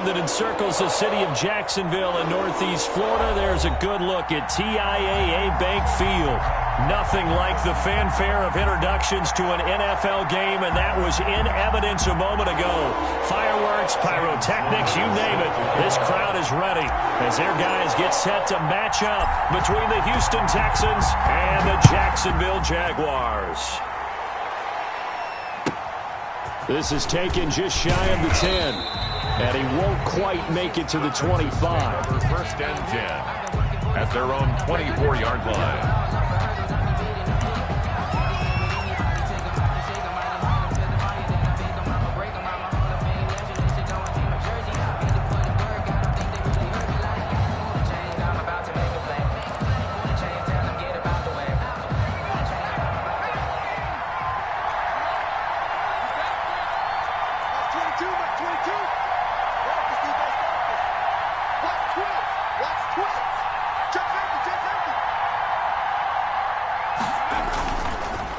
that encircles the city of Jacksonville in northeast Florida. There's a good look at TIAA Bank Field. Nothing like the fanfare of introductions to an NFL game, and that was in evidence a moment ago. Fireworks, pyrotechnics, you name it. This crowd is ready as their guys get set to match up between the Houston Texans and the Jacksonville Jaguars. This is taken just shy of the 10, and he won't quite make it to the 25. First and 10 at their own 24-yard line.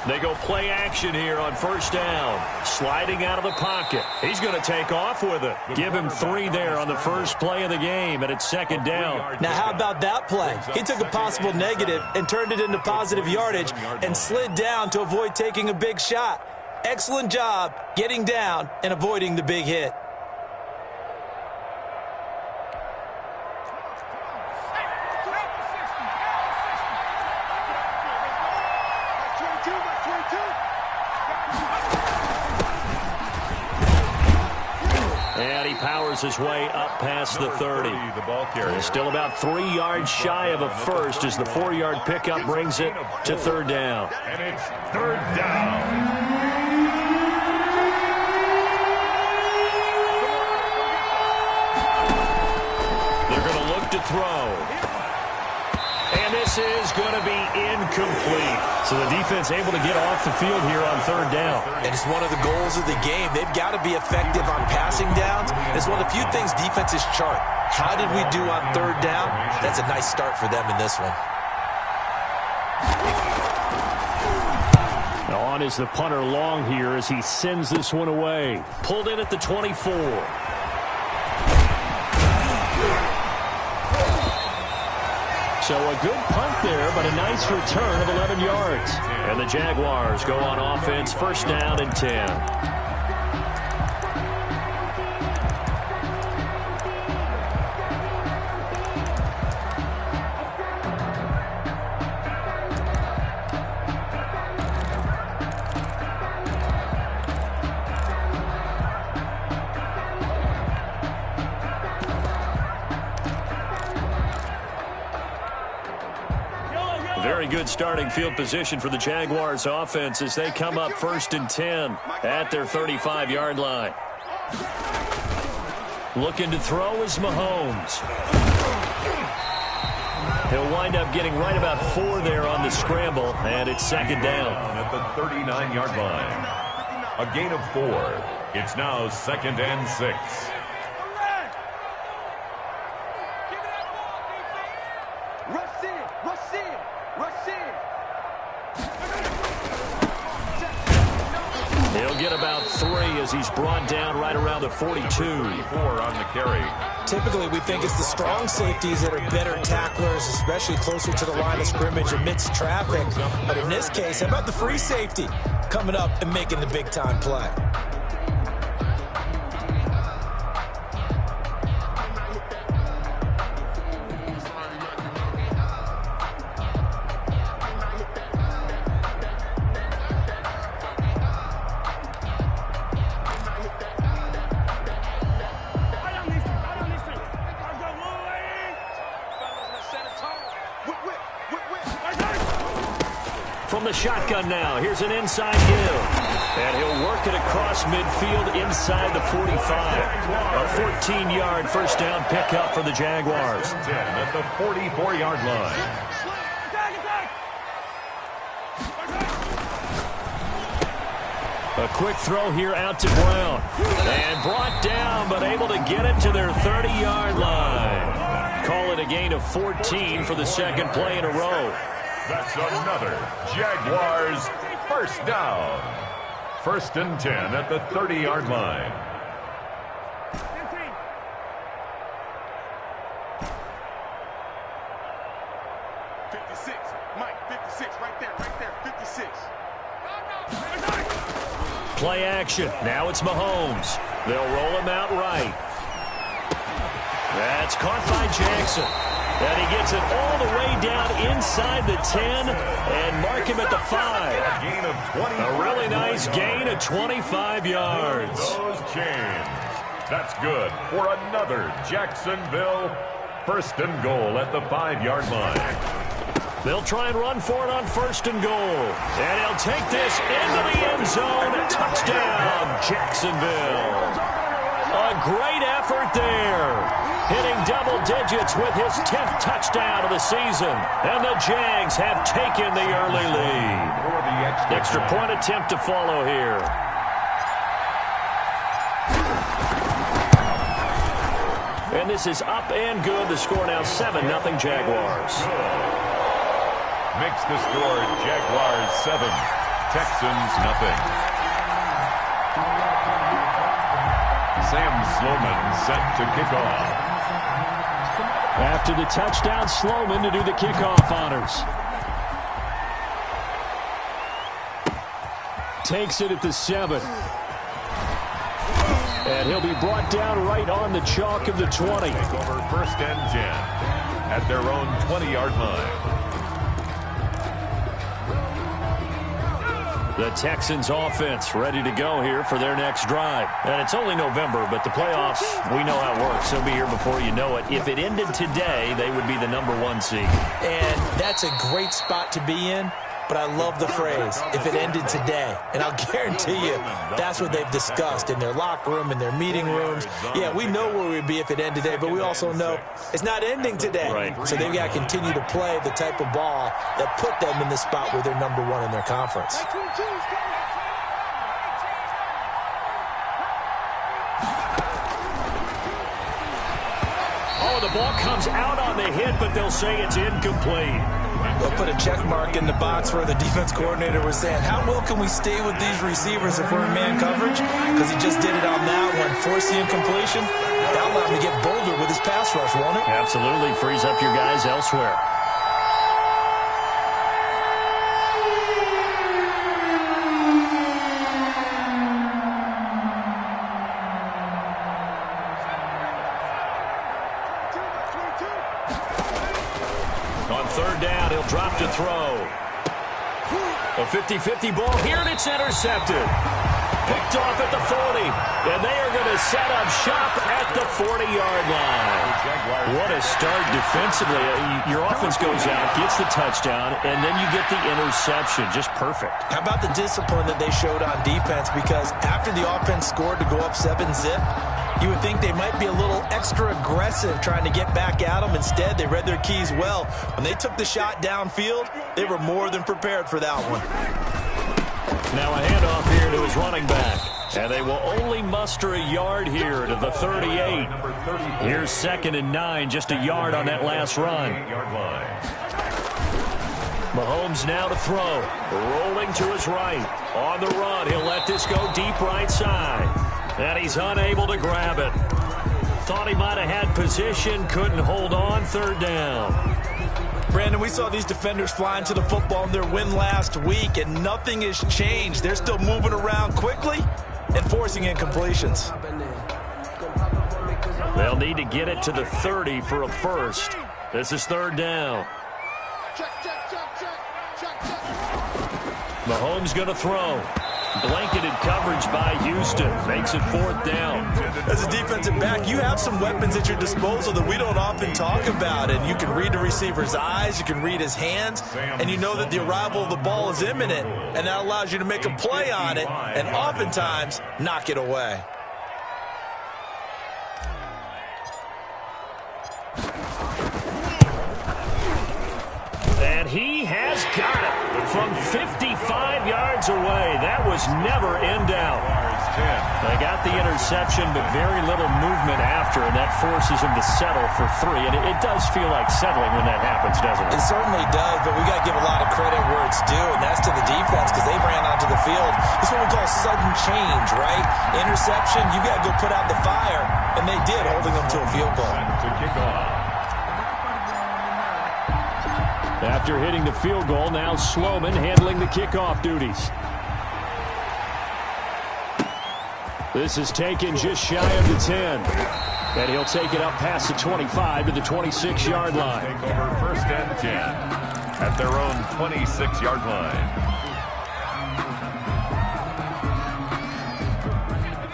They go play action here on first down. Sliding out of the pocket. He's going to take off with it. Give him 3 there on the first play of the game, and it's second down. Now, how about that play? He took a possible negative and turned it into positive yardage and slid down to avoid taking a big shot. Excellent job getting down and avoiding the big hit. And he powers his way up past the 30. The ball carrier. Still about 3 yards shy of a first as the 4-yard pickup brings it to third down. And it's third down. They're going to look to throw. And this is going to be incomplete. So the defense able to get off the field here on third down. And it's one of the goals of the game. They've got to be effective on passing downs. It's one of the few things defenses chart. How did we do on third down? That's a nice start for them in this one. Now on is the punter Long here as he sends this one away. Pulled in at the 24. So a good punt there, but a nice return of 11 yards. And the Jaguars go on offense, first down and 10. Very good starting field position for the Jaguars offense as they come up first and 10 at their 35-yard line. Looking to throw is Mahomes. He'll wind up getting right about 4 there on the scramble, and it's second down. At the 39-yard line. A gain of 4. It's now second and 6. He'll get about 3 as he's brought down right around the 42. 4 on the carry. Typically, we think it's the strong safeties that are better tacklers, especially closer to the line of scrimmage amidst traffic. But in this case, how about the free safety coming up and making the big-time play? From the shotgun now, here's an inside give. And he'll work it across midfield inside the 45. A 14-yard first down pickup for the Jaguars. 10 at the 44-yard line. A quick throw here out to Brown. And brought down, but able to get it to their 30-yard line. Call it a gain of 14 for the second play in a row. That's another Jaguars first down. First and 10 at the 30-yard line. 56. Mike, 56. Right there. 56. Play action. Now it's Mahomes. They'll roll him out right. That's caught by Jackson. And he gets it all the way down inside the 10 and mark him at the 5. A really nice gain of 25 yards. Those chains. That's good for another Jacksonville first and goal at the 5-yard line. They'll try and run for it on first and goal. And he'll take this into the end zone. Touchdown, Jacksonville. A great effort there. Hitting double digits with his 10th touchdown of the season. And the Jags have taken the early lead. Extra point attempt to follow here. And this is up and good. The score now 7-0 Jaguars. Makes the score Jaguars 7, Texans nothing. Sam Sloman set to kick off. After the touchdown, Sloman to do the kickoff honors. Takes it at the 7. And he'll be brought down right on the chalk of the 20. Over first and 10 at their own 20-yard line. The Texans offense ready to go here for their next drive. And it's only November, but the playoffs, we know how it works. They'll be here before you know it. If it ended today, they would be the #1 seed. And that's a great spot to be in. But I love the phrase, if it ended today. And I'll guarantee you, that's what they've discussed in their locker room, in their meeting rooms. Yeah, we know where we'd be if it ended today, but we also know it's not ending today. Right. So they've got to continue to play the type of ball that put them in the spot where they're #1 in their conference. Oh, the ball comes out on the hit, but they'll say it's incomplete. They'll put a check mark in the box where the defense coordinator was saying, how well can we stay with these receivers if we're in man coverage? Because he just did it on that one, forced the incompletion. That'll allow him to get bolder with his pass rush, won't it? Absolutely. Frees up your guys elsewhere. On third down, he'll drop to throw. A 50-50 ball here, and it's intercepted. Picked off at the 40, and they are going to set up shop at the 40-yard line. What a start defensively. Your offense goes out, gets the touchdown, and then you get the interception. Just perfect. How about the discipline that they showed on defense? Because after the offense scored to go up 7-zip, you would think they might be a little extra aggressive trying to get back at them. Instead, they read their keys well. When they took the shot downfield, they were more than prepared for that one. Now a handoff here to his running back. And they will only muster a yard here to the 38. Here's 2nd and 9, just a yard on that last run. Mahomes now to throw. Rolling to his right. On the run, he'll let this go deep right side. And he's unable to grab it. Thought he might have had position, couldn't hold on, 3rd down. Brandon, we saw these defenders flying to the football in their win last week, and nothing has changed. They're still moving around quickly and forcing incompletions. They'll need to get it to the 30 for a first. This is 3rd down. Mahomes going to throw. Blanketed coverage by Houston. Makes it 4th down. As a defensive back, you have some weapons at your disposal that we don't often talk about. And you can read the receiver's eyes, you can read his hands, and you know that the arrival of the ball is imminent. And that allows you to make a play on it and oftentimes knock it away. And he has got it from 55 yards away. That was never in doubt. They got the interception, but very little movement after, and that forces him to settle for 3. And it does feel like settling when that happens, doesn't it? It certainly does, but we got to give a lot of credit where it's due, and that's to the defense because they ran onto the field. It's what we call sudden change, right? Interception, you got to go put out the fire, and they did, holding them to a field goal. To kick off. After hitting the field goal, now Sloman handling the kickoff duties. This is taken just shy of the 10. And he'll take it up past the 25 to the 26-yard line. Take over 1st and 10 at their own 26-yard line.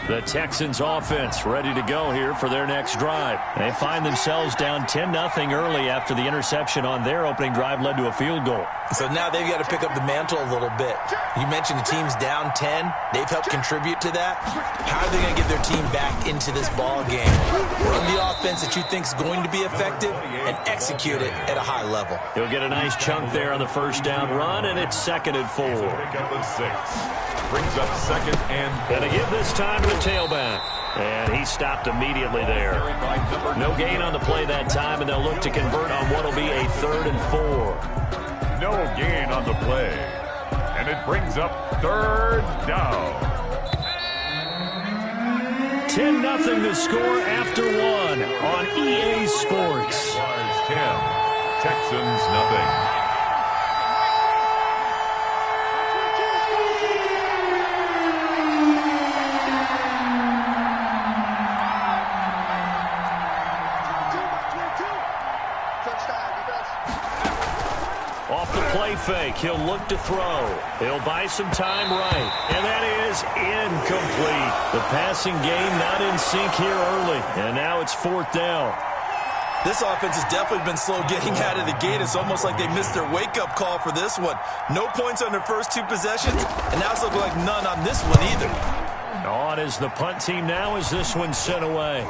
The Texans offense ready to go here for their next drive. They find themselves down 10-0 early after the interception on their opening drive led to a field goal. So now they've got to pick up the mantle a little bit. You mentioned the team's down 10. They've helped contribute to that. How are they going to get their team back into this ball game? Run the offense that you think is going to be effective and execute it at a high level. He'll get a nice chunk there on the first down run, and it's 2nd and 4. Pick up of 6. Brings up 2nd and 4. And to give this time to the tailback. And he stopped immediately there. No gain on the play that time, and they'll look to convert on what will be a 3rd and 4. No gain on the play. And it brings up 3rd down. 10-0 the score after 1 on EA Sports. Jaguars 10, Texans nothing. Off the play fake, he'll look to throw. He'll buy some time right, and that is incomplete. The passing game not in sync here early, and now it's 4th down. This offense has definitely been slow getting out of the gate. It's almost like they missed their wake-up call for this one. No points on their first 2 possessions, and now it's looking like none on this one either. On is the punt team now as this one's sent away.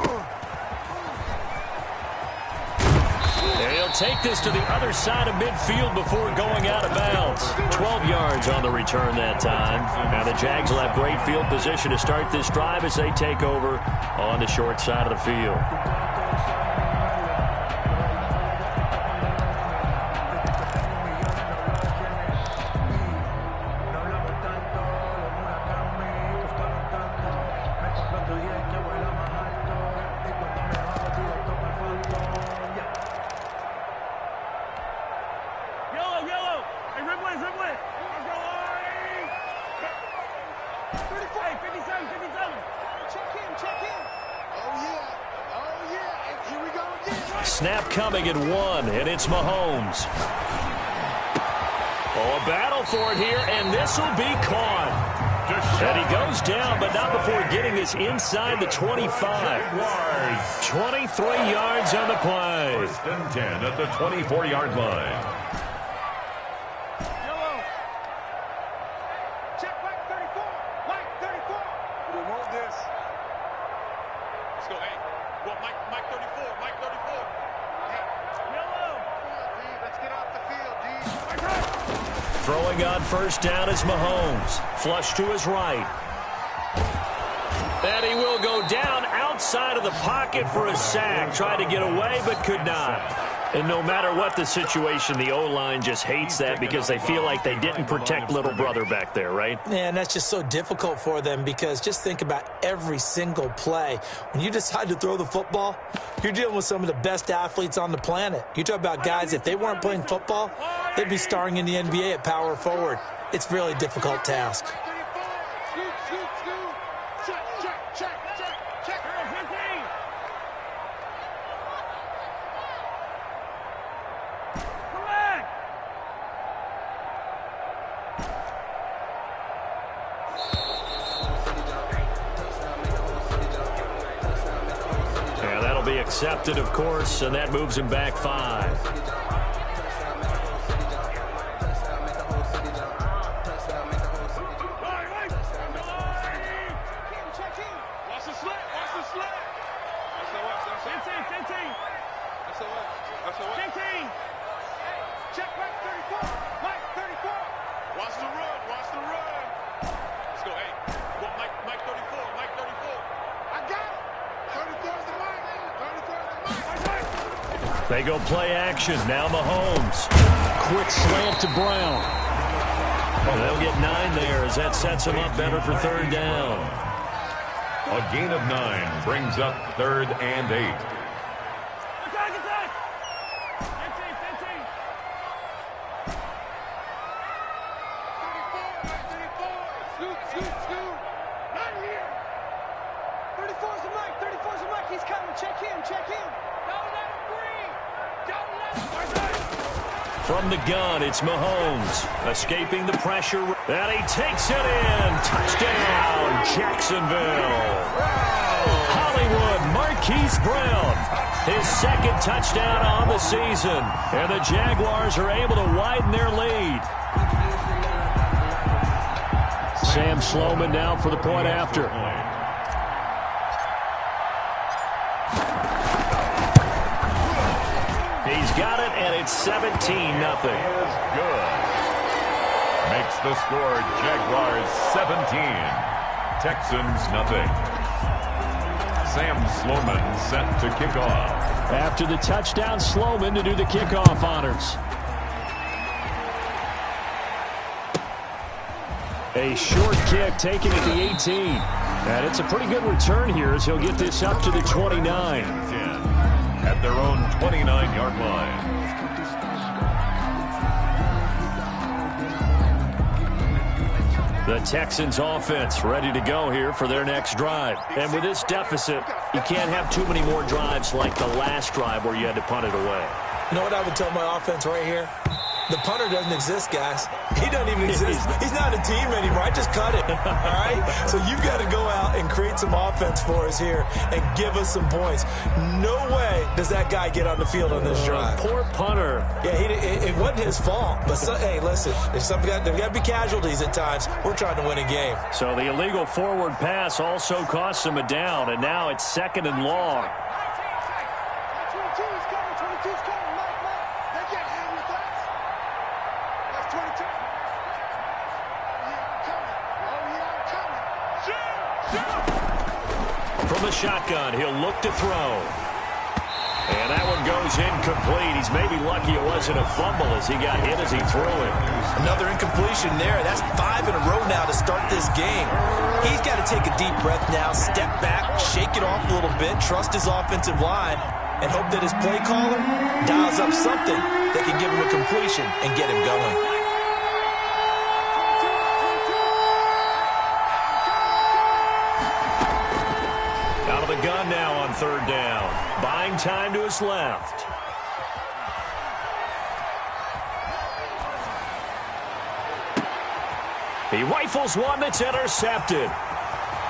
He'll take this to the other side of midfield before going out of bounds. 12 yards on the return that time. Now the Jags will have great field position to start this drive as they take over on the short side of the field. Snap coming at 1, and it's Mahomes. Oh, a battle for it here, and this will be caught. And he goes down, but not before getting this inside the 25. 23 yards on the play. 1st and 10 at the 24-yard line. Check Mike 34. Mike 34. We want this. Let's go, hey. Well, Mike 34. Mike 34. Hey. Yellow. Let's get off the field, D. Throwing on 1st down is Mahomes. Flush to his right. And he will go down outside of the pocket for a sack. Tried to get away, but could not. And no matter what the situation, the O-line just hates that because they feel like they didn't protect little brother back there, right? Yeah, and that's just so difficult for them because just think about every single play. When you decide to throw the football, you're dealing with some of the best athletes on the planet. You talk about guys, if they weren't playing football, they'd be starring in the NBA at power forward. It's a really difficult task. Accepted, of course, and that moves him back 5. They go play action. Now Mahomes. Quick slant to Brown. And they'll get 9 there as that sets him up better for 3rd down. A gain of 9 brings up 3rd and 8. check him. Don't let him breathe. Don't let him. From the gun, it's Mahomes, escaping the pressure, and he takes it in. Touchdown, Jacksonville. Hollywood, Marquise Brown, his second touchdown on the season, and the Jaguars are able to widen their lead. Sam Sloman now for the point after. He's got it, and it's 17-0. Is good. Makes the score Jaguars 17, Texans nothing. Sam Sloman set to kick off. After the touchdown, Sloman to do the kickoff honors. A short kick taken at the 18. And it's a pretty good return here as he'll get this up to the 29. At their own 29-yard line. The Texans offense ready to go here for their next drive. And with this deficit, you can't have too many more drives like the last drive where you had to punt it away. You know what I would tell my offense right here? The punter doesn't exist, guys. He doesn't even exist. He's not a team anymore. I just cut it, all right? So you've got to go out and create some offense for us here and give us some points. No way does that guy get on the field on this drive. Poor punter. Yeah, it wasn't his fault. But, hey, listen, there's got to be casualties at times. We're trying to win a game. So the illegal forward pass also cost him a down, and now it's 2nd and long. 22's coming. 22's coming. Mike. They can't hang with us. That's 22. Oh, yeah, I'm coming. Shoot! From the shotgun, he'll look to throw. And that one goes incomplete. He's maybe lucky it wasn't a fumble as he got hit as he threw it. Another incompletion there. That's 5 in a row now to start this game. He's got to take a deep breath now, step back, shake it off a little bit, trust his offensive line, and hope that his play caller dials up something that can give him a completion and get him going. Out of the gun now on 3rd down. Buying time to his left. He rifles one that's intercepted.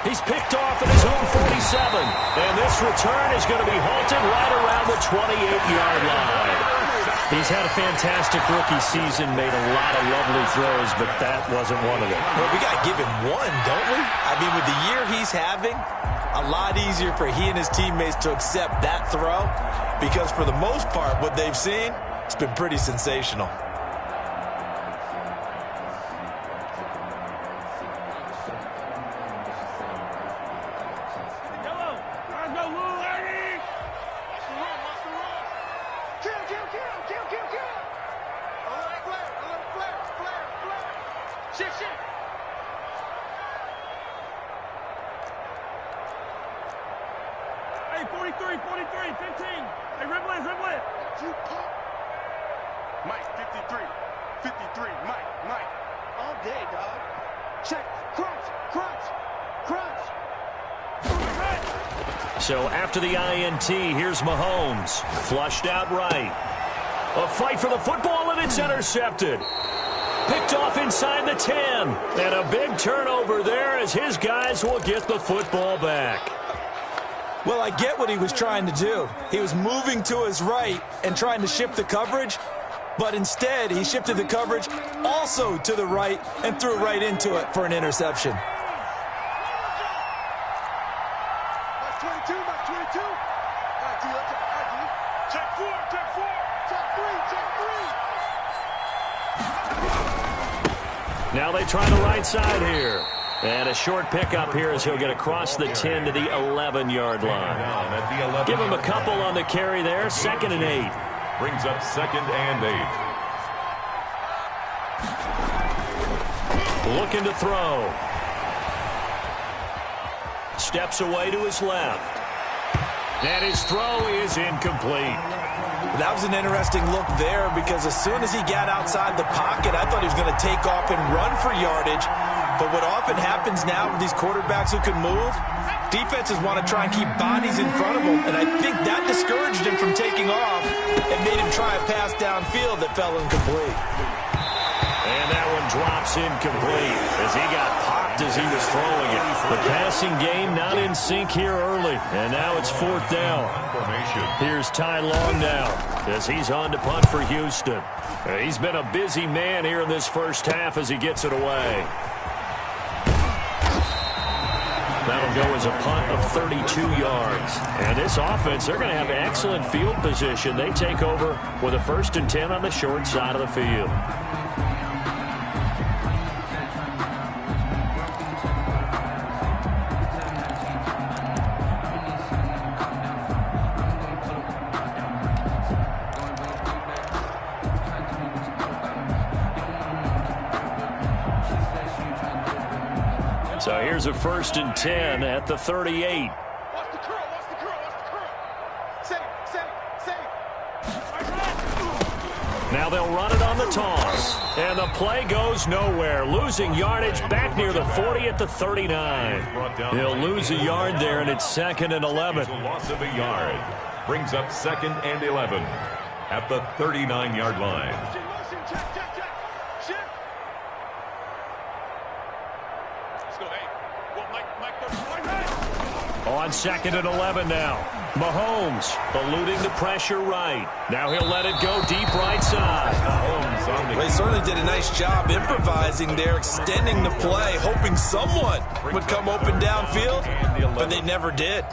He's picked off at his own 47. And this return is going to be halted right around the 28-yard line. He's had a fantastic rookie season, made a lot of lovely throws, but that wasn't one of them. Well, we got to give him one, don't we? I mean, with the year he's having, a lot easier for he and his teammates to accept that throw because for the most part, what they've seen, it's been pretty sensational. Hey, 43, 15. Hey, dribble it. You pop. Mike, 53, Mike. All day, dog. Check, crunch. So after the INT, here's Mahomes. Flushed out right. A fight for the football, and it's intercepted. Picked off inside the 10. And a big turnover there as his guys will get the football back. Well, I get what he was trying to do. He was moving to his right and trying to shift the coverage, but instead he shifted the coverage also to the right and threw right into it for an interception. That's 22. All right, D. Check 4. Check 3. Now they try the right side here. And a short pickup here as he'll get across the 10 to the 11-yard line. Give him a couple on the carry there. 2nd and 8. Brings up 2nd and 8. Looking to throw. Steps away to his left. And his throw is incomplete. That was an interesting look there because as soon as he got outside the pocket, I thought he was going to take off and run for yardage. But what often happens now with these quarterbacks who can move, Defenses want to try and keep bodies in front of them, and I think that discouraged him from taking off and made him try a pass downfield that fell incomplete. And that one drops incomplete as he got popped as he was throwing it. The passing game not in sync here early, and now it's 4th down. Here's Ty Long now as he's on to punt for Houston. He's been a busy man here in this first half as he gets it away. That'll go as a punt of 32 yards. And this offense, they're going to have excellent field position. They take over with a 1st and 10 on the short side of the field. So here's a 1st and 10 at the 38. Watch the curl, watch the curl, watch the curl. Set it. Now they'll run it on the toss. And the play goes nowhere. Losing yardage back near the 40 at the 39. He'll lose a yard there, and it's 2nd and 11. A loss of a yard. Brings up 2nd and 11 at the 39-yard line. On 2nd and 11 now. Mahomes eluding the pressure right. Now he'll let it go deep right side. Well, he certainly did a nice job improvising there, extending the play, hoping someone would come open downfield, but they never did.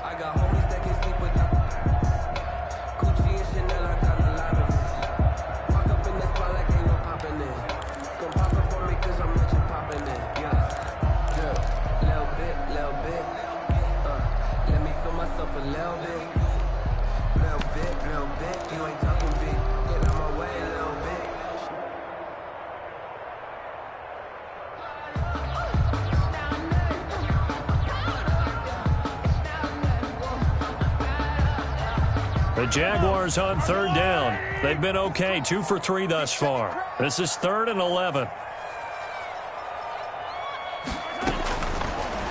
The Jaguars on 3rd down. They've been okay, 2 for 3 thus far. This is 3rd and 11.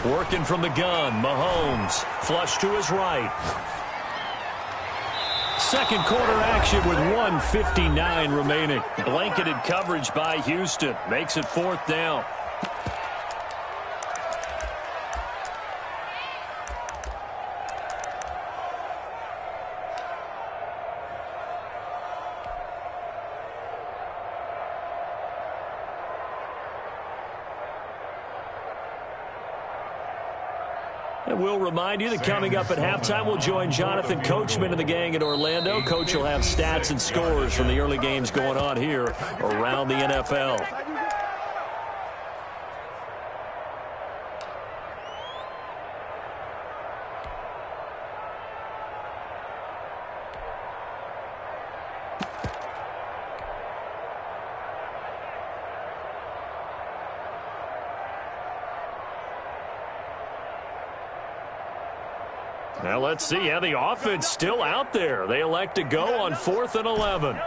Working from the gun, Mahomes. Flush to his right. Second quarter action with 1:59 remaining. Blanketed coverage by Houston. Makes it 4th down. And we'll remind you that coming up at halftime, we'll join Jonathan Coachman and the gang in Orlando. Coach will have stats and scores from the early games going on here around the NFL. Now let's see how the offense still out there. They elect to go on 4th and 11.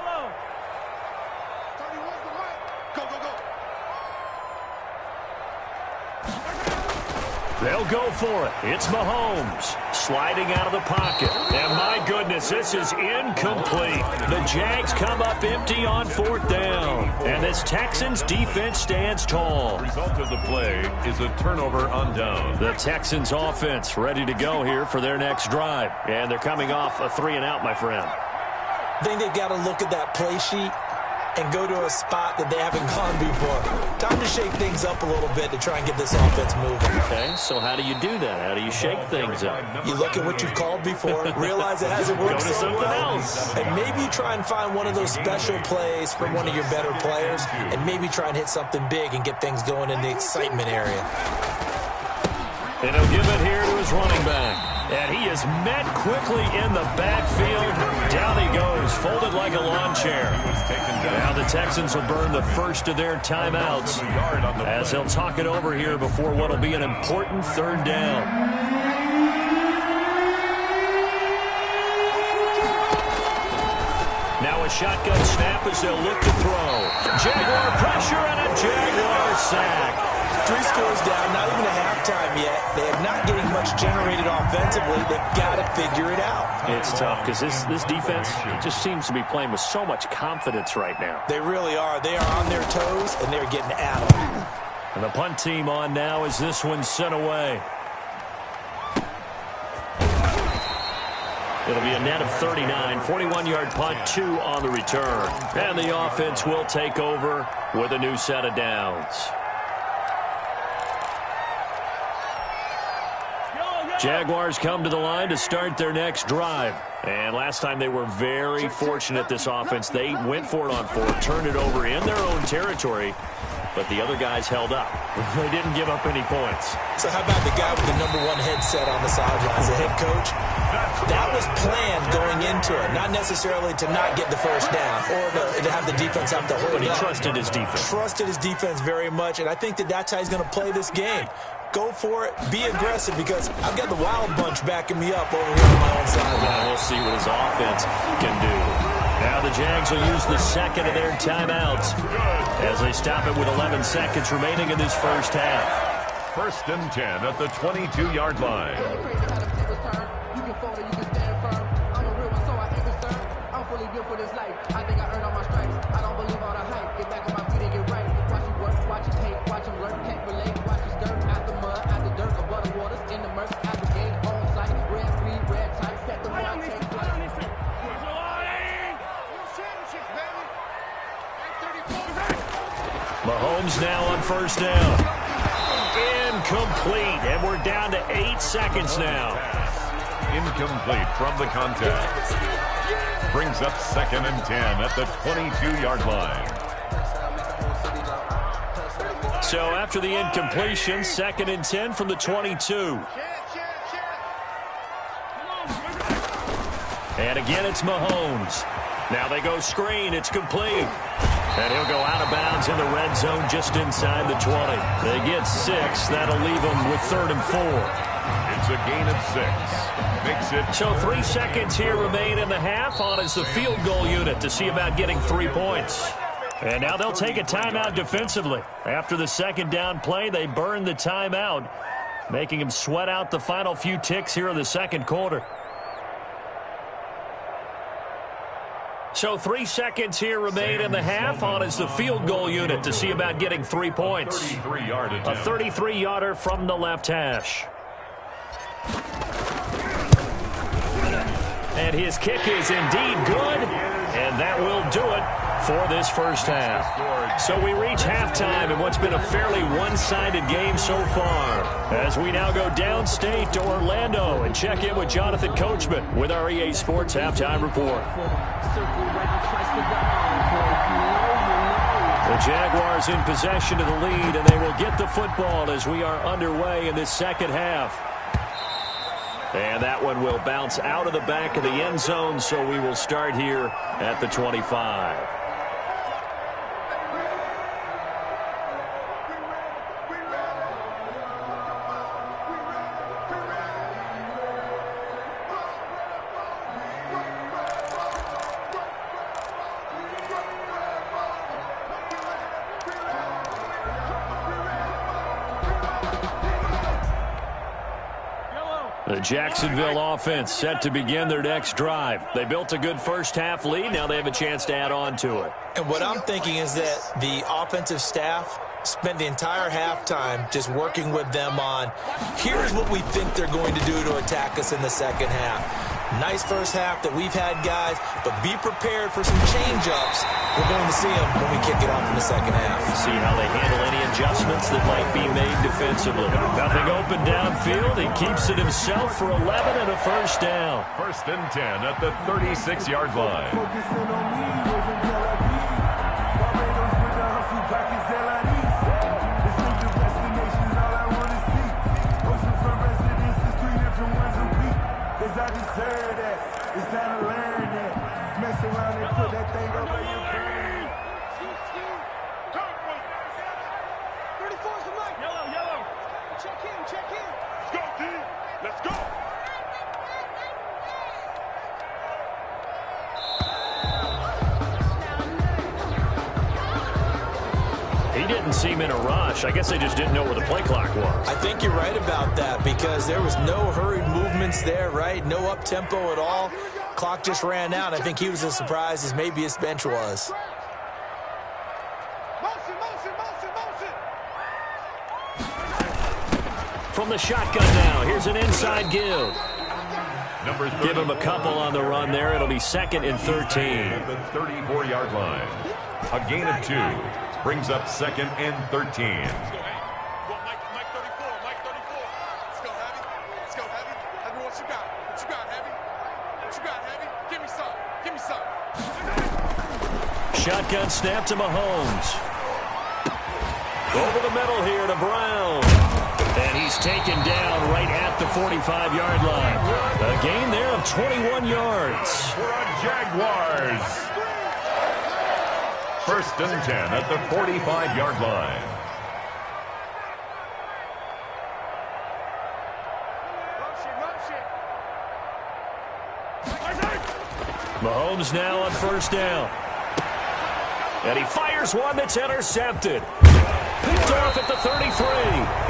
They'll go for it. It's Mahomes sliding out of the pocket. And my goodness, this is incomplete. The Jags come up empty on 4th down. And this Texans defense stands tall. The result of the play is a turnover on down. The Texans offense ready to go here for their next drive. And they're coming off a 3-and-out, my friend. I think they've got to look at that play sheet and go to a spot that they haven't gone before. Time to shake things up a little bit to try and get this offense moving. Okay, so how do you do that? How do you shake things up? You look at what you've called before, realize it hasn't worked Go to so something well, else. and maybe try and find one of those special plays from one of your better players, and maybe try and hit something big and get things going in the excitement area. And he'll give it here to his running back. And he is met quickly in the backfield. Down he goes, folded like a lawn chair. Now the Texans will burn the first of their timeouts as they'll talk it over here before what will be an important 3rd down. Now a shotgun snap as they'll look to throw. Jaguar pressure and a Jaguar sack. 3 scores down, not even a halftime yet. They are not getting much generated offensively. They've got to figure it out. It's tough because this defense just seems to be playing with so much confidence right now. They really are. They are on their toes, and they're getting at them. And the punt team on now as this one's sent away. It'll be a net of 39, 41-yard punt, 2 on the return. And the offense will take over with a new set of downs. Jaguars come to the line to start their next drive. And last time they were very fortunate, this offense. They went for it on 4, turned it over in their own territory, but the other guys held up. They didn't give up any points. So how about the guy with the #1 headset on the sidelines, the head coach? That was planned going into it, not necessarily to not get the first down or to have the defense have to hold But he up. trusted his defense. Trusted his defense very much, and I think that's how he's going to play this game. Go for it. Be aggressive, because I've got the wild bunch backing me up over here on my own side. We'll see what his offense can do. Now the Jags will use the second of their timeouts as they stop it with 11 seconds remaining in this first half. 1st and 10 at the 22-yard line. For this life, I think I earned all my stripes. I don't believe all the hype. Get back on my feet and get right. Watch you work, watch you hate, watch them learn, can't relate. Watch you skirt out the mud, out the dirt, above the waters, in the murk, out the gate, on site, red, green, red tight, set the one, take flight. Mahomes now on 1st down. Incomplete, and we're down to 8 seconds now. Incomplete from the contact. Brings up 2nd and 10 at the 22-yard line. So after the incompletion, 2nd and 10 from the 22. And again, it's Mahomes. Now they go screen. It's complete. And he'll go out of bounds in the red zone just inside the 20. They get 6. That'll leave them with 3rd and 4. It's a gain of 6. Makes it. So 3 seconds here remain in the half. On is the field goal unit to see about getting 3 points. And now they'll take a timeout defensively. After the 2nd down play, they burn the timeout, making them sweat out the final few ticks here in the 2nd quarter. So 3 seconds here remain in the half. On is the field goal unit to see about getting 3 points. A 33-yarder from the left hash. And his kick is indeed good, and that will do it for this first half. So we reach halftime in what's been a fairly one-sided game so far, as we now go downstate to Orlando and check in with Jonathan Coachman with our EA Sports Halftime Report. The Jaguars in possession of the lead, and they will get the football as we are underway in this 2nd half. And that one will bounce out of the back of the end zone, so we will start here at the 25. The Jacksonville offense set to begin their next drive. They built a good first half lead. Now they have a chance to add on to it. And what I'm thinking is that the offensive staff spent the entire halftime just working with them on, here's what we think they're going to do to attack us in the 2nd half. Nice first half that we've had, guys, but be prepared for some change-ups. We're going to see them when we kick it off in the 2nd half. See how they handle any adjustments that might be made defensively. Nothing open downfield. He keeps it himself for 11 and a first down. 1st and 10 at the 36-yard line. He didn't seem in a rush. I guess they just didn't know where the play clock was. I think you're right about that because there was no hurried movements there, right? No up-tempo at all. Clock just ran out. I think he was as surprised as maybe his bench was. From the shotgun now, here's an inside give. Give him a couple on the run there. It'll be 2nd and 13. At the 34-yard line. A gain of 2 brings up 2nd and 13. Let's go, hey. Well, Mike 34, Mike 34. Let's go, Heavy. Let's go, Heavy. Heavy, what you got? What you got, Heavy? What you got, Heavy? Give me some. Give me some. Shotgun snap to Mahomes. Over the middle here to Brown. And he's taken down right at the 45-yard line. A gain there of 21 yards. For a Jaguars. 1st and 10 at the 45-yard line. Mahomes now on 1st down. And he fires one that's intercepted. Picked off at the 33.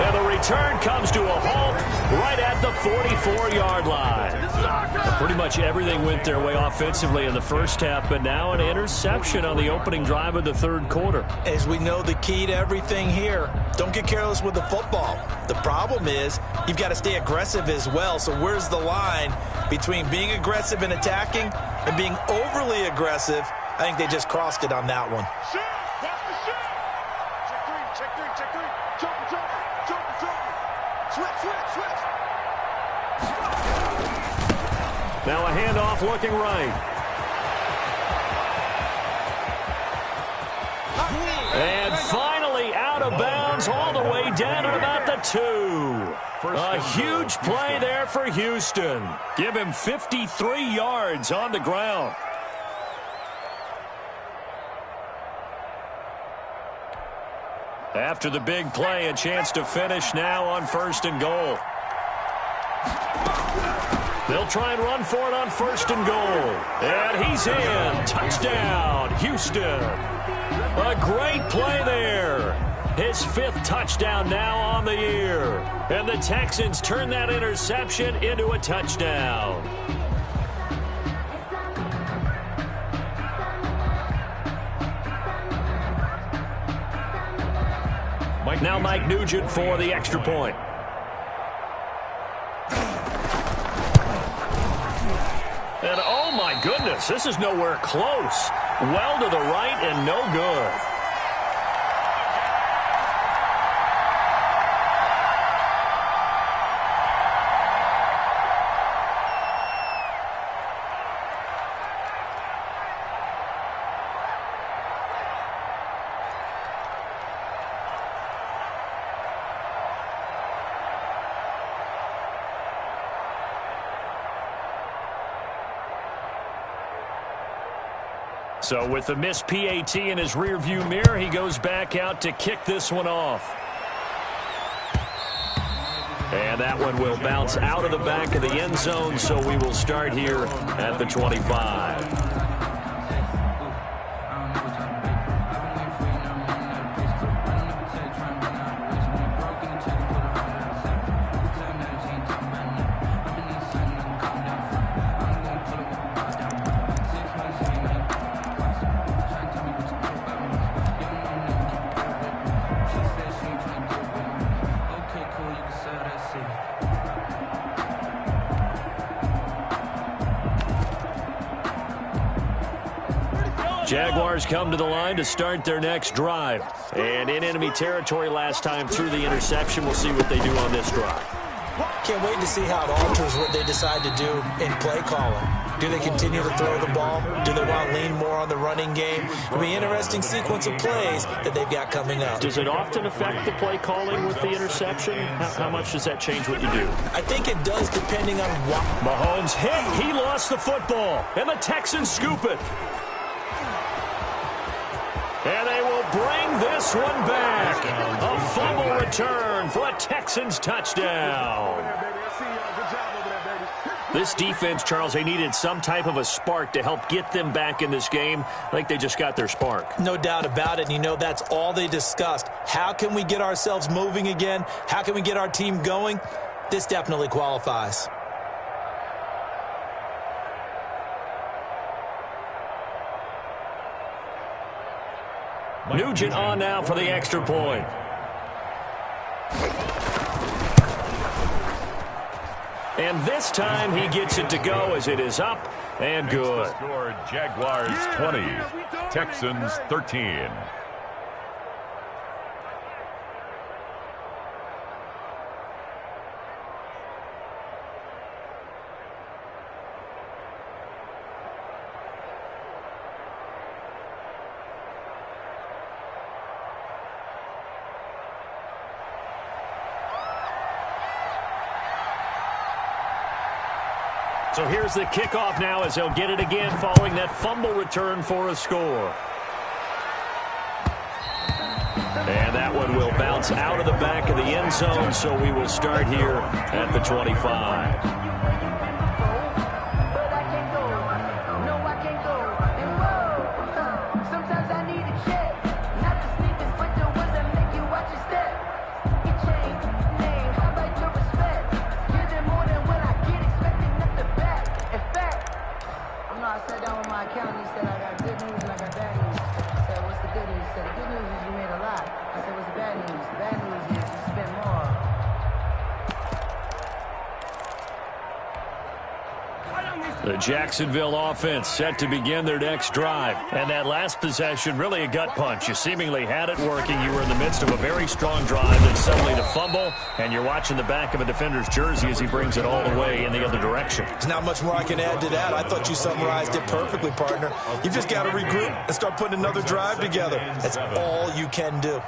And the return comes to a halt right at the 44-yard line. Pretty much everything went their way offensively in the first half, but now an interception on the opening drive of the 3rd quarter. As we know, the key to everything here, don't get careless with the football. The problem is you've got to stay aggressive as well. So where's the line between being aggressive and attacking and being overly aggressive? I think they just crossed it on that one. Now a handoff looking right. And finally out of bounds all the way down at about the 2. A huge play there for Houston. Give him 53 yards on the ground. After the big play, a chance to finish now on 1st and goal. They'll try and run for it on 1st and goal. And he's in. Touchdown, Houston. A great play there. His 5th touchdown now on the year. And the Texans turn that interception into a touchdown. Now Mike Nugent for the extra point. And oh my goodness, this is nowhere close. Well to the right and no good. So with the missed PAT in his rearview mirror, he goes back out to kick this one off. And that one will bounce out of the back of the end zone, so we will start here at the 25. Jaguars come to the line to start their next drive. And in enemy territory last time through the interception. We'll see what they do on this drive. Can't wait to see how it alters what they decide to do in play calling. Do they continue to throw the ball? Do they want to lean more on the running game? It'll be an interesting sequence of plays that they've got coming up. Does it often affect the play calling with the interception? How much does that change what you do? I think it does depending on what. Mahomes hit. He lost the football. And the Texans scoop it. And they will bring this one back. A fumble return for a Texans touchdown. This defense, Charles, they needed some type of a spark to help get them back in this game. I think they just got their spark. No doubt about it. And, you know, that's all they discussed. How can we get ourselves moving again? How can we get our team going? This definitely qualifies. Nugent on now for the extra point. And this time he gets it to go as it is up and good. Score Jaguars 20, Texans 13. So here's the kickoff now as they'll get it again following that fumble return for a score. And that one will bounce out of the back of the end zone, so we will start here at the 25. The Jacksonville offense set to begin their next drive. And that last possession, really a gut punch. You seemingly had it working. You were in the midst of a very strong drive, and suddenly the fumble, and you're watching the back of a defender's jersey as he brings it all the way in the other direction. There's not much more I can add to that. I thought you summarized it perfectly, partner. You've just got to regroup and start putting another drive together. That's all you can do.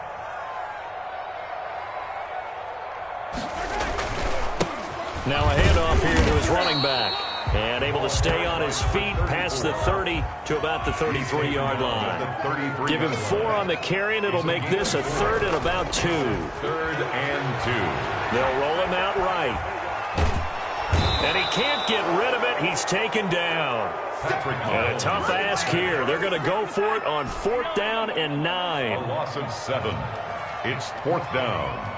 Now a handoff here to his running back. And able to stay on his feet past the 30 to about the 33-yard line. Give him 4 on the carry, and it'll make this a 3rd and about 2. 3rd and 2. They'll roll him out right. And he can't get rid of it. He's taken down. And a tough ask here. They're going to go for it on 4th down and 9. A loss of 7. It's 4th down.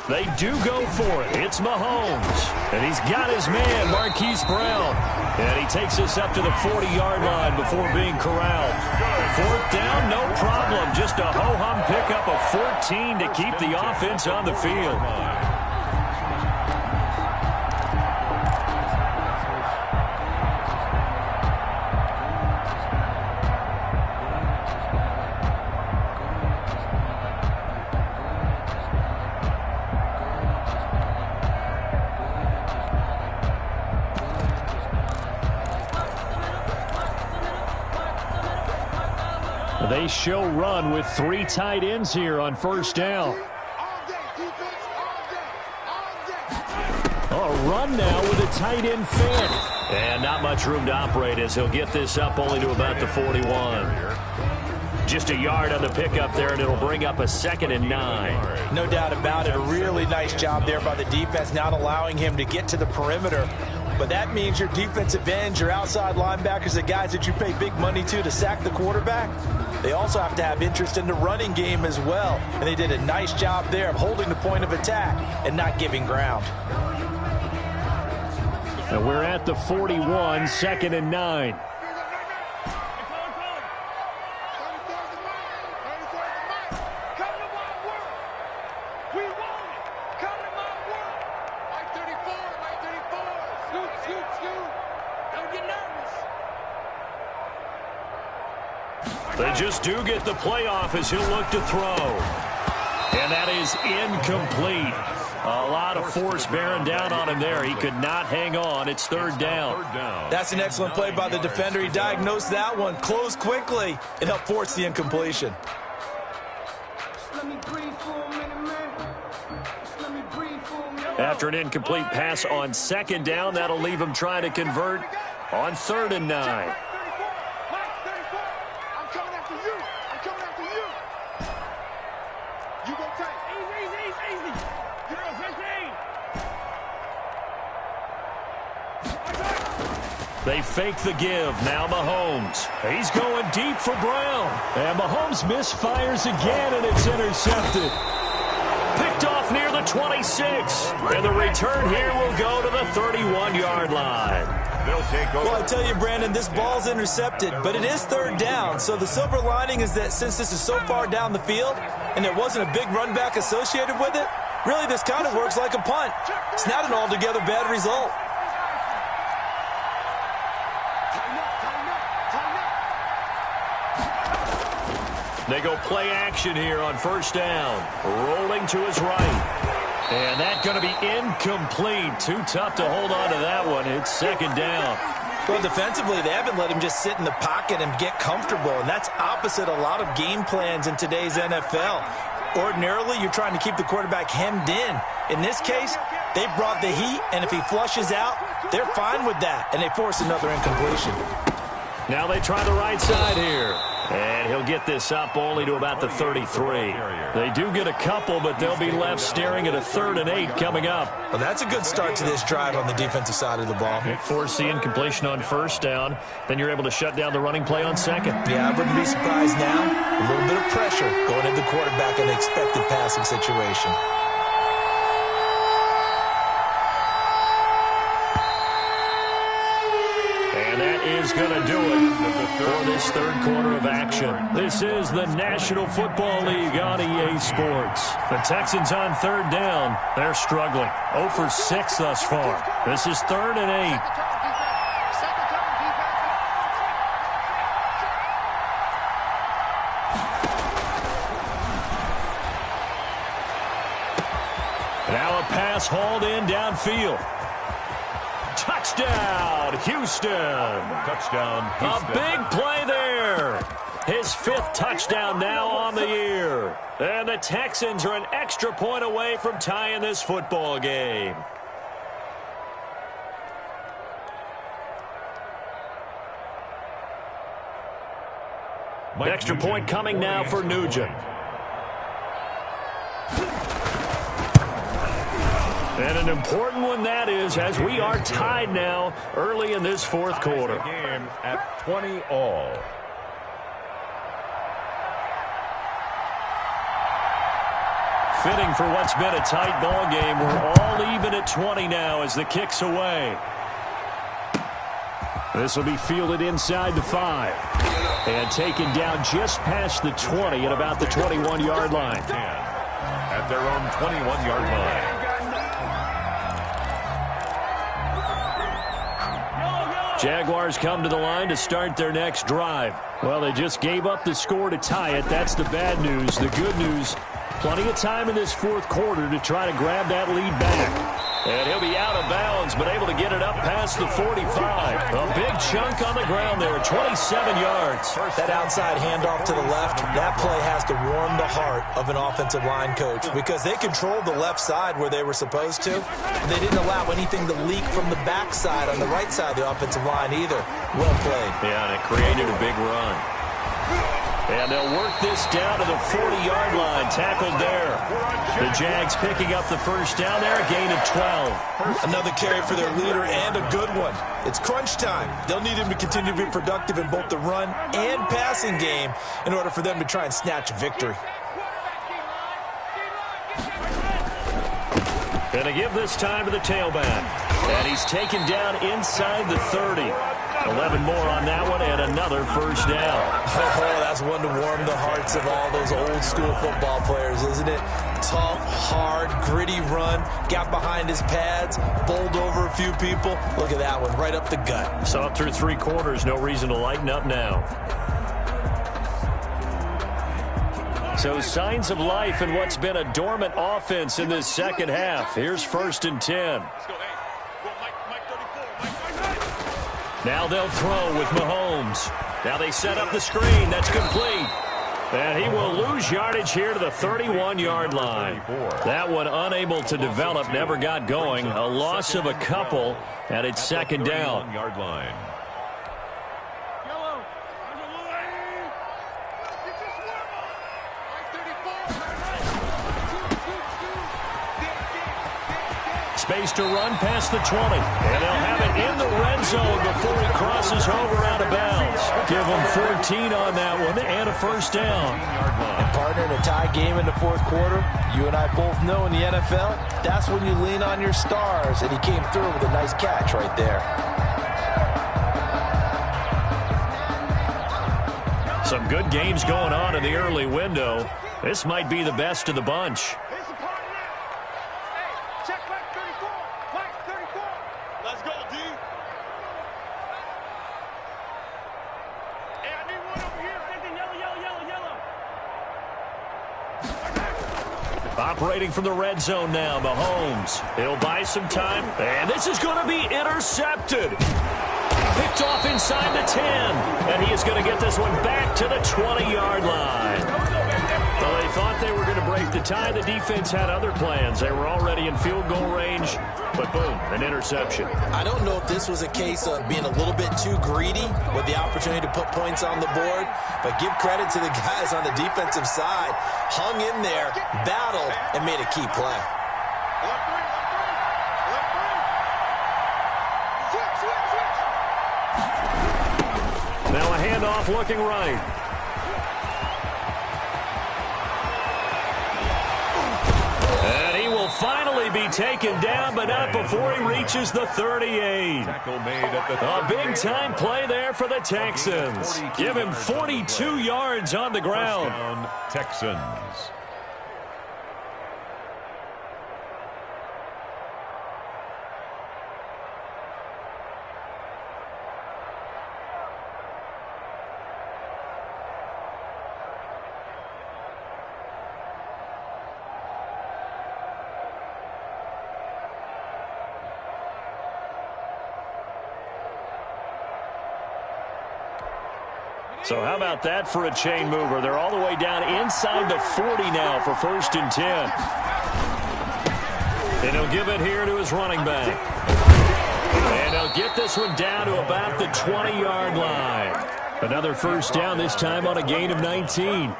They do go for it. It's Mahomes. And he's got his man, Marquise Brown. And he takes us up to the 40-yard line before being corralled. 4th down, no problem. Just a ho-hum pickup of 14 to keep the offense on the field. They show run with 3 tight ends here on 1st down. A run now with a tight end fan. And not much room to operate as he'll get this up only to about the 41. Just a yard on the pickup there, and it'll bring up a 2nd and 9. No doubt about it. A really nice job there by the defense, not allowing him to get to the perimeter. But that means your defensive ends, your outside linebackers, the guys that you pay big money to sack the quarterback, they also have to have interest in the running game as well. And they did a nice job there of holding the point of attack and not giving ground. And we're at the 41, 2nd and 9. They just do get the playoff as he'll look to throw. And that is incomplete. A lot of force bearing down on him there. He could not hang on. It's 3rd down. That's an excellent play by the defender. He diagnosed that one, closed quickly, and helped force the incompletion. After an incomplete pass on 2nd down, that'll leave him trying to convert on 3rd and 9. They fake the give. Now Mahomes. He's going deep for Brown. And Mahomes misfires again, and it's intercepted. Picked off near the 26. And the return here will go to the 31-yard line. They'll take over. Well, I tell you, Brandon, this ball's intercepted, but it is third down. So the silver lining is that since this is so far down the field and there wasn't a big run back associated with it, really this kind of works like a punt. It's not an altogether bad result. They go play action here on first down. Rolling to his right. And that's going to be incomplete. Too tough to hold on to that one. It's second down. Well, defensively, they haven't let him just sit in the pocket and get comfortable, and that's opposite a lot of game plans in today's NFL. Ordinarily, you're trying to keep the quarterback hemmed in. In this case, they brought the heat, and if he flushes out, they're fine with that, and they force another incompletion. Now they try the right side here. And he'll get this up only to about the 33. They do get a couple, but they'll be left staring at a 3rd and 8 coming up. Well, that's a good start to this drive on the defensive side of the ball. Force the incompletion on first down. Then you're able to shut down the running play on second. Yeah, I wouldn't be surprised now. A little bit of pressure going into the quarterback in an expected passing situation. Is going to do it for this third quarter of action. This is the National Football League on EA Sports. The Texans on third down. They're struggling. 0 for 6 thus far. This is 3rd and 8. Now a pass hauled in downfield. Touchdown, Houston. Touchdown, Houston. A big play there. His 5th touchdown now on the year. And the Texans are an extra point away from tying this football game. Extra point coming now for Nugent. And an important one that is, as we are tied now early in this fourth quarter. Game at 20 all. Fitting for what's been a tight ball game. We're all even at 20 now as the kick's away. This will be fielded inside the 5. And taken down just past the 20 at about the 21-yard line. At their own 21-yard line. Jaguars come to the line to start their next drive. Well, they just gave up the score to tie it. That's the bad news. The good news, plenty of time in this fourth quarter to try to grab that lead back. And he'll be out of bounds, but able to get it up past the 45. A big chunk on the ground there, 27 yards. That outside handoff to the left, that play has to warm the heart of an offensive line coach because they controlled the left side where they were supposed to. They didn't allow anything to leak from the backside on the right side of the offensive line either. Well played. Yeah, and it created a big run. And they'll work this down to the 40-yard line. Tackled there. The Jags picking up the first down there, a gain of 12. Another carry for their leader and a good one. It's crunch time. They'll need him to continue to be productive in both the run and passing game in order for them to try and snatch a victory. Going to give this time to the tailback. And he's taken down inside the 30. 11 more on that one and another first down. Oh, that's one to warm the hearts of all those old school football players, isn't it? Tough, hard, gritty run. Got behind his pads, bowled over a few people. Look at that one, right up the gut. So up through 3 quarters, no reason to lighten up now. So signs of life in what's been a dormant offense in this second half. Here's 1st and 10. Now they'll throw with Mahomes. Now they set up the screen. That's complete. And he will lose yardage here to the 31-yard line. That one unable to develop, never got going. A loss of a couple, and it's second down. Yard line. space to run past the 20. And they'll have it in the red zone before he crosses over out of bounds. Give him 14 on that one and a first down. And partner, in a tie game in the fourth quarter, you and I both know in the NFL, that's when you lean on your stars. And he came through with a nice catch right there. Some good games going on in the early window. This might be the best of the bunch. Operating from the red zone now, Mahomes. He'll buy some time, and this is going to be intercepted. Picked off inside the 10, and he is going to get this one back to the 20-yard line. Well, they thought they were going to break the tie. The defense had other plans. They were already in field goal range, but boom, an interception. I don't know if this was a case of being a little bit too greedy with the opportunity to put points on the board, but give credit to the guys on the defensive side. Hung in there, battled, and made a key play. Now a handoff looking right. And he will finally be taken down, but not before he reaches the 38. A big-time play there for the Texans. Give him 42 yards on the ground. Texans. So how about that for a chain mover? They're all the way down inside the 40 now for 1st and 10. And he'll give it here to his running back. And he'll get this one down to about the 20-yard line. Another first down, this time on a gain of 19.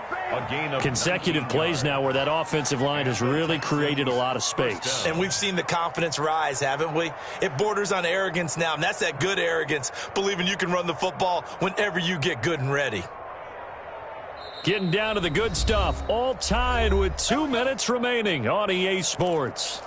Consecutive plays now where that offensive line has really created a lot of space. And we've seen the confidence rise, haven't we? It borders on arrogance now, and that's that good arrogance, believing you can run the football whenever you get good and ready. Getting down to the good stuff, all tied with 2 minutes remaining on EA Sports.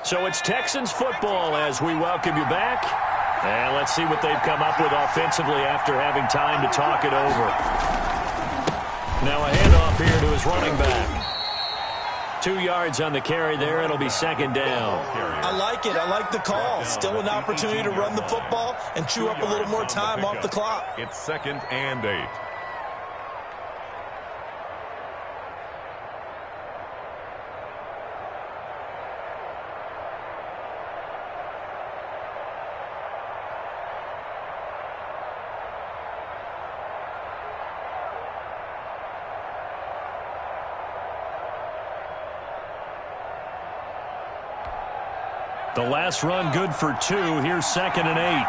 So it's Texans football as we welcome you back. And let's see what they've come up with offensively after having time to talk it over. Now a handoff here to his running back. 2 yards on the carry there. It'll be 2nd down. I like it. I like the call. Still an opportunity to run the football and chew up a little more time off the clock. It's 2nd and 8. The last run good for 2. Here's 2nd and 8.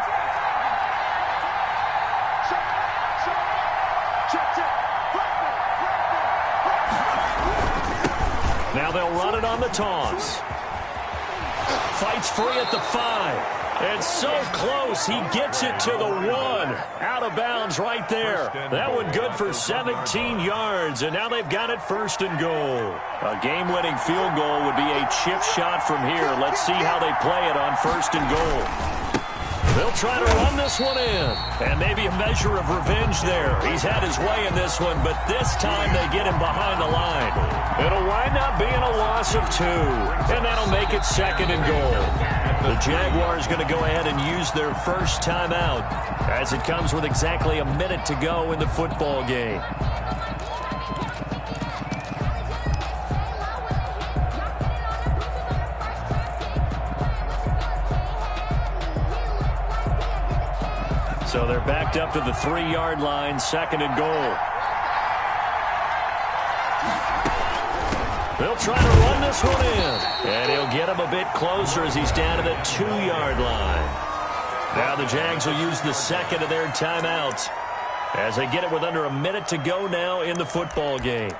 Now they'll run it on the toss. Fights free at the 5. It's so close. He gets it to the 1. Out of bounds right there. That one good for 17 yards. And now they've got it 1st and goal. A game-winning field goal would be a chip shot from here. Let's see how they play it on 1st and goal. They'll try to run this one in. And maybe a measure of revenge there. He's had his way in this one, but this time they get him behind the line. It'll wind up being a loss of 2. And that'll make it 2nd and goal. The Jaguars going to go ahead and use their first timeout as it comes with exactly a minute to go in the football game. So they're backed up to the 3-yard line, 2nd and goal. They'll try to run this one in. And he'll get him a bit closer as he's down to the 2-yard line. Now the Jags will use the 2nd of their timeouts as they get it with under a minute to go now in the football game.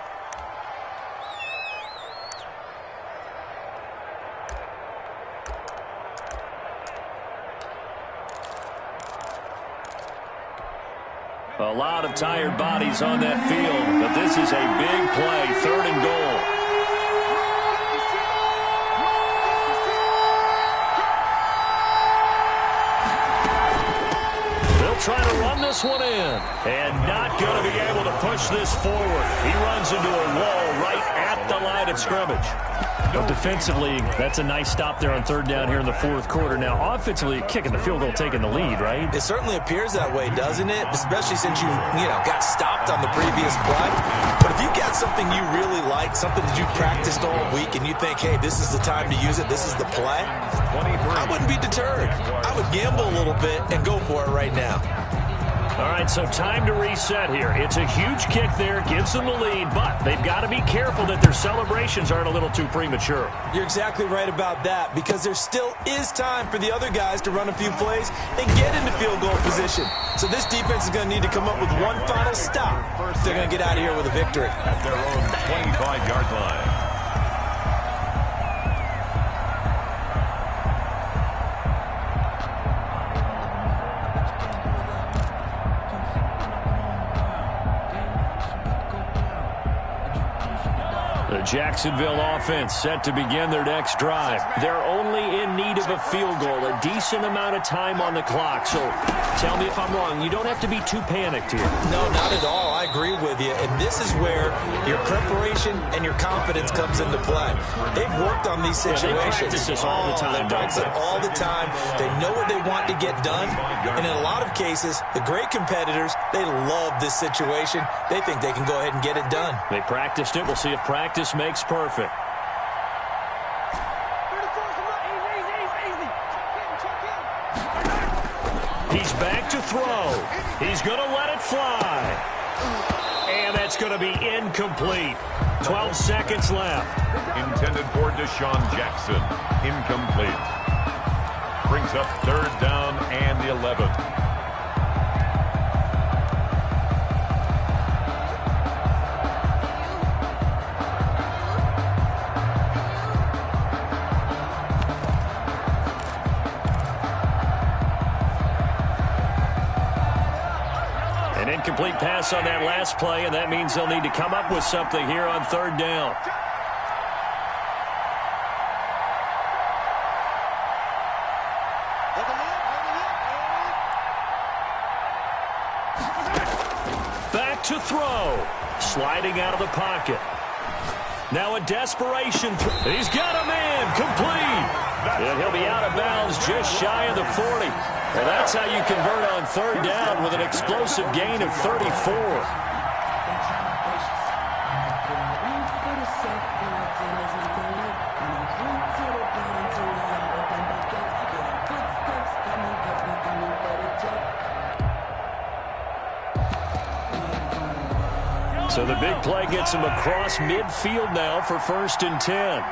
A lot of tired bodies on that field, but this is a big play, 3rd and goal. They'll try to run this one in, and not going to be able to push this forward. He runs into a wall right at the line of scrimmage. But defensively, that's a nice stop there on 3rd down here in the 4th quarter. Now, offensively, kicking the field goal, taking the lead, right? It certainly appears that way, doesn't it? Especially since you got stopped on the previous play. But if you got something you really like, something that you practiced all week, and you think, hey, this is the time to use it, this is the play, I wouldn't be deterred. I would gamble a little bit and go for it right now. All right, so time to reset here. It's a huge kick there, gives them the lead, but they've got to be careful that their celebrations aren't a little too premature. You're exactly right about that, because there still is time for the other guys to run a few plays and get into field goal position. So this defense is going to need to come up with one final stop if they're going to get out of here with a victory. At their own 25-yard line. The Jacksonville offense set to begin their next drive. They're only in need of a field goal, a decent amount of time on the clock. So tell me if I'm wrong. You don't have to be too panicked here. No, not at all. I agree with you. And this is where your preparation and your confidence comes into play. They've worked on these situations. Yeah, they practice this all the time. They practice it all the time. They know what they want to get done. And in a lot of cases, the great competitors, they love this situation. They think they can go ahead and get it done. They practiced it. We'll see if practice makes perfect. He's back to throw. He's going to let it fly. And that's going to be incomplete. 12 seconds left. Intended for Deshaun Jackson. Incomplete. Brings up 3rd down and the 11th. Incomplete pass on that last play, and that means they'll need to come up with something here on 3rd down. Back to throw. Sliding out of the pocket. Now a desperation. He's got a man. Complete. And he'll be out of bounds just shy of the 40. Well, that's how you convert on 3rd down with an explosive gain of 34. So the big play gets him across midfield now for 1st and 10.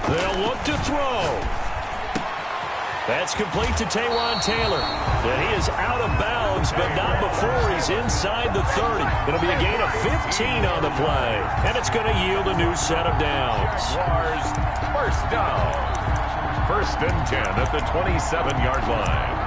They'll look to throw. That's complete to Taywan Taylor. And he is out of bounds, but not before he's inside the 30. It'll be a gain of 15 on the play. And it's going to yield a new set of downs. Jaguars, 1st down. 1st and 10 at the 27-yard line.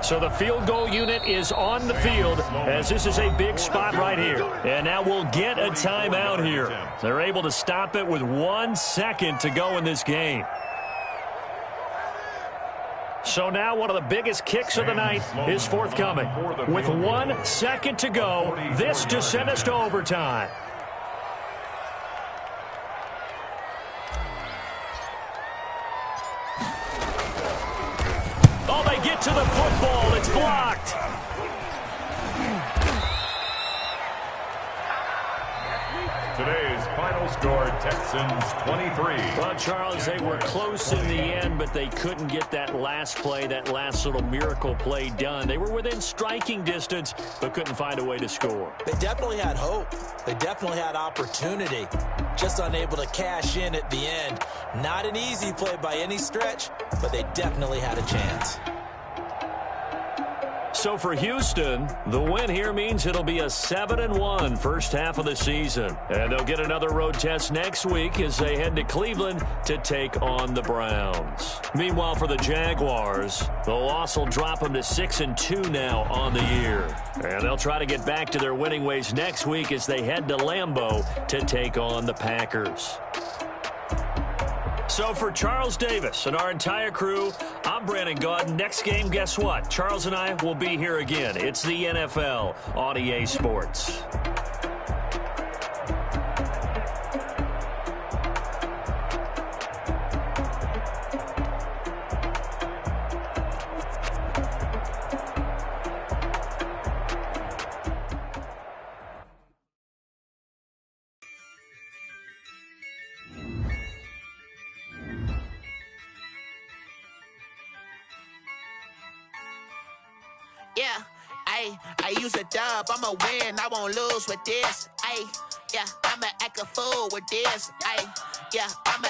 So the field goal unit is on the field as this is a big spot right here. And now we'll get a timeout here. They're able to stop it with 1 second to go in this game. So now one of the biggest kicks of the night is forthcoming. With 1 second to go, this to send us to overtime. Oh, they get to the football. It's blocked. Today's final score, Texans 23. Well, Charles, they were close in the end, but they couldn't get that last play, that last little miracle play done. They were within striking distance, but couldn't find a way to score. They definitely had hope. They definitely had opportunity. Just unable to cash in at the end. Not an easy play by any stretch, but they definitely had a chance. So for Houston, the win here means it'll be a 7-1 first half of the season. And they'll get another road test next week as they head to Cleveland to take on the Browns. Meanwhile, for the Jaguars, the loss will drop them to 6-2 now on the year. And they'll try to get back to their winning ways next week as they head to Lambeau to take on the Packers. So for Charles Davis and our entire crew, I'm Brandon Gaudin. Next game, guess what? Charles and I will be here again. It's the NFL on EA Sports. Yeah, I use a dub, I'ma win, I won't lose with this. Yeah, I'ma act a fool with this. Yeah, I'ma